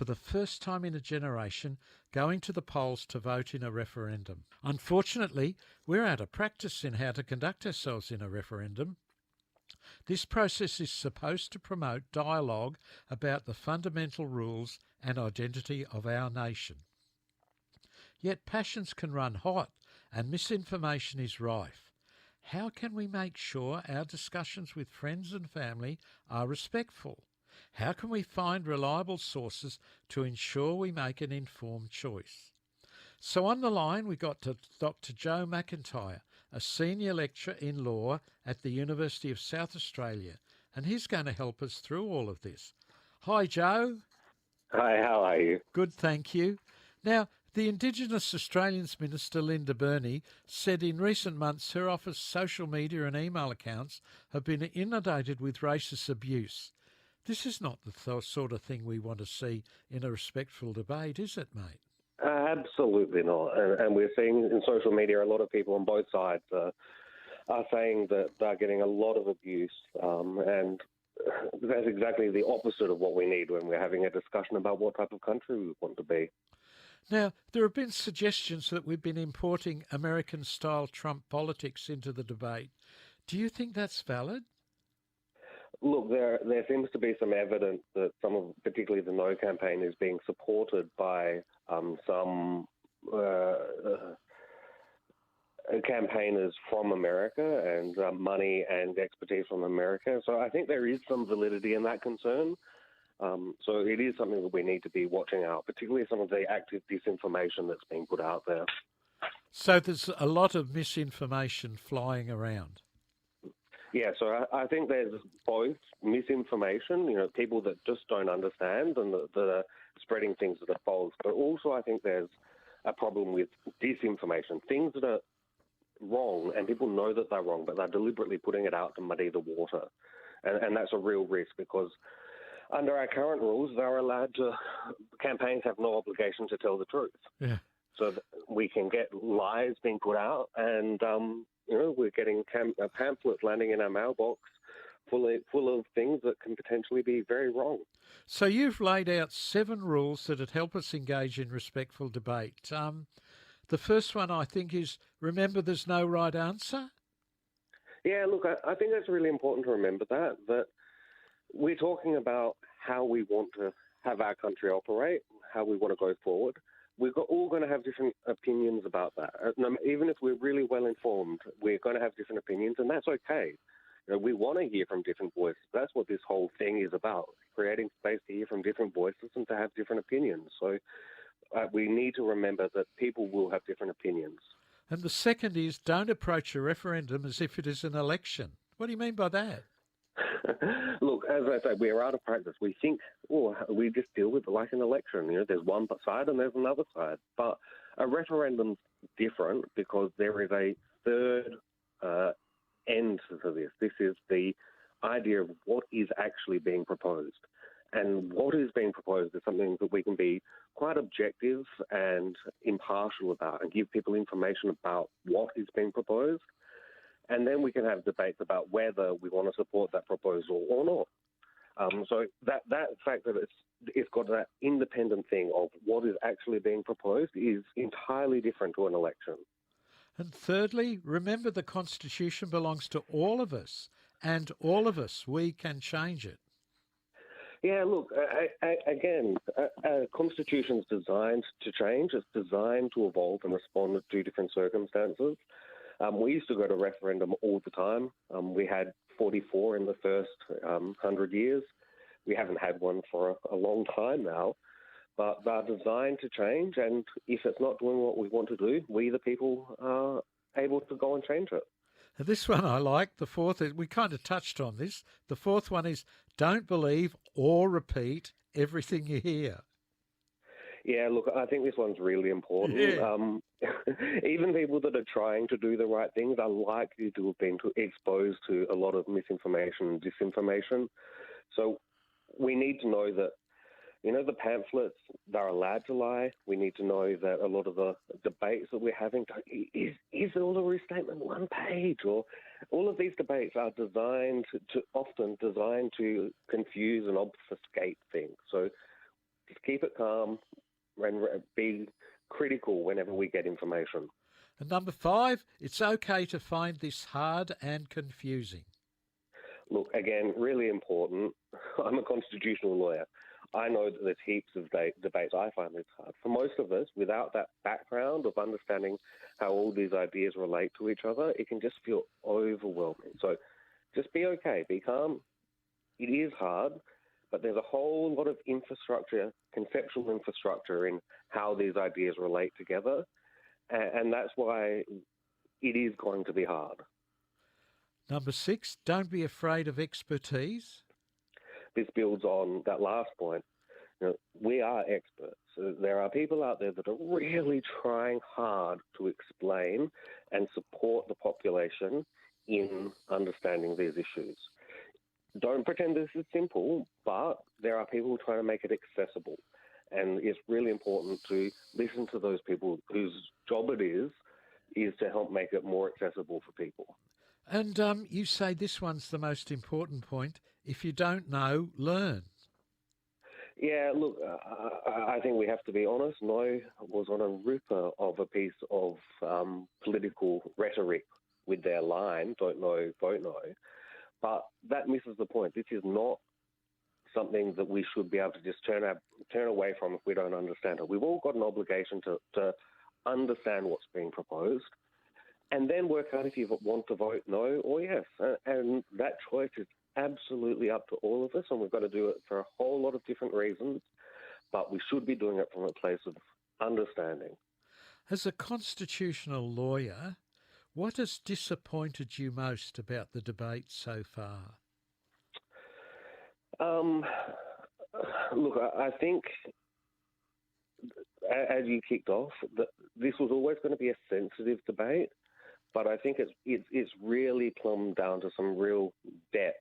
for the first time in a generation, going to the polls to vote in a referendum. Unfortunately, we're out of practice in how to conduct ourselves in a referendum. This process is supposed to promote dialogue about the fundamental rules and identity of our nation. Yet passions can run hot and misinformation is rife. How can we make sure our discussions with friends and family are respectful? How can we find reliable sources to ensure we make an informed choice? So on the line we got to Dr. Joe McIntyre, a senior lecturer in law at the University of South Australia, and he's going to help us through all of this. Hi, Joe. Hi, how are you? Good, thank you. Now, the Indigenous Australians Minister, Linda Burney, said in recent months her office's social media and email accounts have been inundated with racist abuse. This is not the sort of thing we want to see in a respectful debate, is it, mate? Absolutely not. And we're seeing in social media a lot of people on both sides are saying that they're getting a lot of abuse, and that's exactly the opposite of what we need when we're having a discussion about what type of country we want to be. Now, there have been suggestions that we've been importing American-style Trump politics into the debate. Do you think that's valid? Look, there seems to be some evidence that some of, particularly the No campaign, is being supported by some campaigners from America and money and expertise from America. So I think there is some validity in that concern. So it is something that we need to be watching out, particularly some of the active disinformation that's being put out there. So there's a lot of misinformation flying around. Yeah, so I think there's both misinformation, people that just don't understand and that are spreading things that are false, but also I think there's a problem with disinformation, things that are wrong and people know that they're wrong, but they're deliberately putting it out to muddy the water. And that's a real risk because under our current rules, campaigns have no obligation to tell the truth. Yeah. So we can get lies being put out and, we're getting pamphlets landing in our mailbox full of things that can potentially be very wrong. So you've laid out 7 rules that would help us engage in respectful debate. The first one, I think, is remember there's no right answer. Yeah, look, I think that's really important to remember that we're talking about how we want to have our country operate, how we want to go forward. We're all going to have different opinions about that. Even if we're really well informed, we're going to have different opinions, and that's okay. We want to hear from different voices. That's what this whole thing is about, creating space to hear from different voices and to have different opinions. So we need to remember that people will have different opinions. And the second is don't approach a referendum as if it is an election. What do you mean by that? Look, as I say, we're out of practice. We think, we just deal with it like an election. There's one side and there's another side. But a referendum's different because there is a third end to this. This is the idea of what is actually being proposed. And what is being proposed is something that we can be quite objective and impartial about and give people information about what is being proposed. And then we can have debates about whether we want to support that proposal or not. So that fact that it's got that independent thing of what is actually being proposed is entirely different to an election. And thirdly, remember the Constitution belongs to all of us, and all of us, we can change it. Yeah, look, again, a Constitution's designed to change. It's designed to evolve and respond to different circumstances. We used to go to referendum all the time. We had 44 in the first 100 years. We haven't had one for a long time now, but they're designed to change. And if it's not doing what we want to do, we, the people, are able to go and change it. This one I like. The fourth is, we kind of touched on this. The fourth one is don't believe or repeat everything you hear. Yeah, look, I think this one's really important. Yeah. Even people that are trying to do the right things are likely to have been exposed to a lot of misinformation and disinformation. So we need to know that, the pamphlets, they're allowed to lie. We need to know that a lot of the debates that we're having, is all the restatement one page? Or all of these debates are often designed to confuse and obfuscate things. So just keep it calm and be critical whenever we get information. And number 5, it's okay to find this hard and confusing. Look, again, really important. I'm a constitutional lawyer. I know that there's heaps of debates. I find this hard. For most of us, without that background of understanding how all these ideas relate to each other, it can just feel overwhelming. So just be okay, be calm. It is hard, but there's a whole lot of infrastructure, conceptual infrastructure in how these ideas relate together. And that's why it is going to be hard. Number 6, don't be afraid of expertise. This builds on that last point. You know, we are experts. So there are people out there that are really trying hard to explain and support the population in understanding these issues. Don't pretend this is simple, but there are people trying to make it accessible. And it's really important to listen to those people whose job it is to help make it more accessible for people. And you say this one's the most important point. If you don't know, learn. Yeah, look, I think we have to be honest. No was on a ripper of a piece of political rhetoric with their line, don't know, vote no. But that misses the point. This is not something that we should be able to just turn away from if we don't understand it. We've all got an obligation to understand what's being proposed and then work out if you want to vote no or yes. And that choice is absolutely up to all of us, and we've got to do it for a whole lot of different reasons, but we should be doing it from a place of understanding. As a constitutional lawyer, what has disappointed you most about the debate so far? Look, I think, as you kicked off, that this was always going to be a sensitive debate, but I think it's really plumbed down to some real depths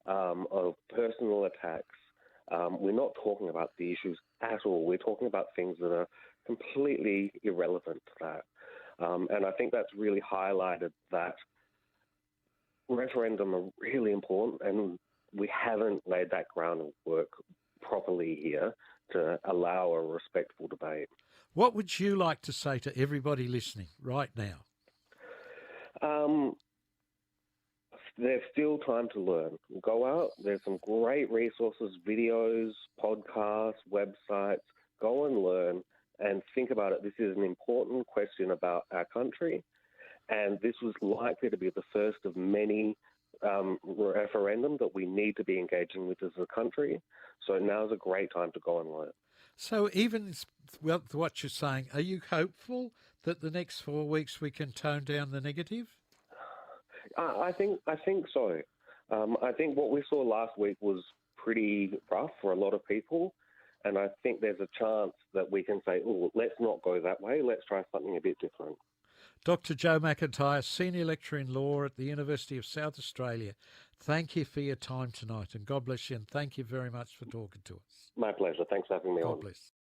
of personal attacks. We're not talking about the issues at all. We're talking about things that are completely irrelevant to that. And I think that's really highlighted that referendum are really important, and we haven't laid that groundwork properly here to allow a respectful debate. What would you like to say to everybody listening right now? There's still time to learn. Go out. There's some great resources, videos, podcasts, websites. Go and learn and think about it. This is an important question about our country, and this was likely to be the first of many referendum that we need to be engaging with as a country. So now's a great time to go and learn. So even with what you're saying, are you hopeful that the next 4 weeks we can tone down the negative? I think so. I think what we saw last week was pretty rough for a lot of people, and I think there's a chance that we can say, oh, let's not go that way. Let's try something a bit different. Dr. Joe McIntyre, Senior Lecturer in Law at the University of South Australia, thank you for your time tonight, and God bless you, and thank you very much for talking to us. My pleasure. Thanks for having me on. God bless.